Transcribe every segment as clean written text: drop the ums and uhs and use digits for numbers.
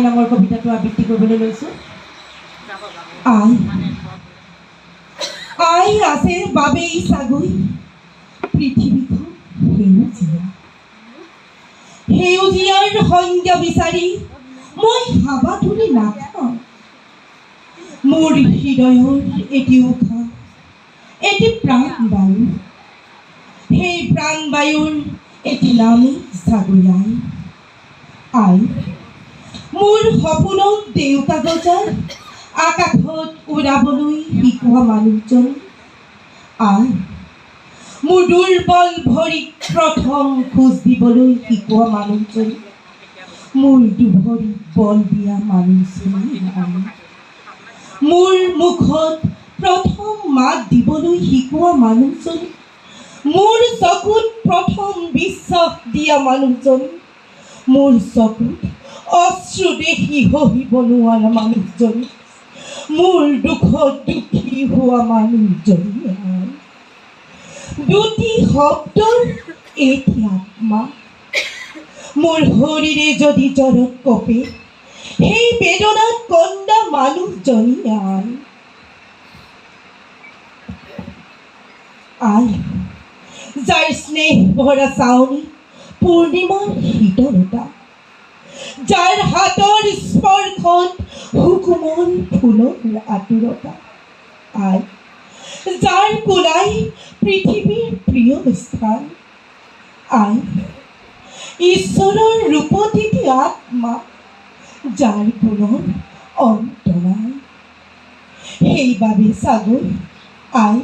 নামৰ কবিতাটো আবৃত্তি কৰিবলৈ লৈছোঁ। আই আই আছে বাবেই চাগৈ পৃথিৱীখন সেউজীয়া, সেউজীয়াৰ সংজ্ঞা বিচাৰি মই হাবা তুলি নাখাওঁ। মোৰ হৃদয়ৰ এটি উশাহ, এটি প্ৰাণবায়ু, সেই প্ৰাণবায়ুৰ এটি নামেই চাগৈ আই। আই মোৰ সপোনত দেউতা গজাৰ আকাশত উৰাবলৈ শিকোৱা মানুহজন। আই মোৰ দুৰ্বল ভৰিক প্ৰথম খোজ দিবলৈ শিকোৱা মানুহজন, মোৰ দুভৰিক বল দিয়া মানুহজন। মোৰ মুখত প্ৰথম মাত দিবলৈ শিকোৱা মানুহজন, মোৰ চকুত প্ৰথম বিশ্বাস দিয়া মানুহজন, মোৰ চকুত অশ্ৰু দেখি সহিব নোৱাৰা মানুহজন, মোৰ দুখত দুখী হোৱা মানুহজন। দুটি শব্দৰ এটি আত্মা, মোৰ শৰীৰে যদি জ্বৰত কঁপে সেই বেদনাত কন্দা মানুহজনী আই। আই যাৰ স্নেহ ভৰা চাৱনি পূৰ্ণিমাৰ শীতলতা, যাৰ হাতৰ স্পৰ্শত সুকোমল ফুলৰ আতুৰতা। আই যাৰ কোলাই পৃথিৱীৰ প্ৰিয় স্থান। আই ঈশ্বৰৰ ৰূপতীতি আত্মা, যাৰ গুণৰ অন্ত নাই। সেইবাবে চাগৈ আই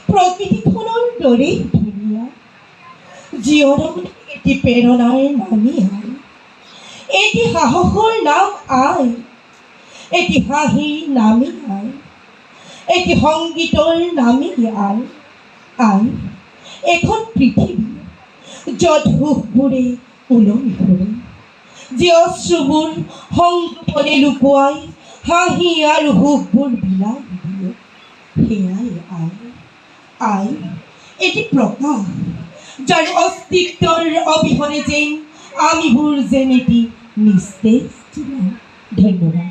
প্ৰকৃতিখনৰ দৰেই ধুনীয়া, জীৱনত এটি প্ৰেৰণাৰ নামেই আই, এটি সাহসৰ নাম আই, এটি হাঁহিৰ নামেই আই, এটি সংগীতৰ নামেই আই। আই এখন পৃথিৱী য'ত সুখবোৰে ওলমি ফুৰে, যি অশ্ৰুবোৰ সংগোপনে লুকুৱাই হাঁহি আৰু সুখবোৰ বিলাই দিয়ে, সেয়াই আই। আই এটি প্ৰকাশ, যাৰ অস্তিত্বৰ অবিহনে যেন আমিবোৰ যেন এটি নিস্তেজ। ধন্যবাদ।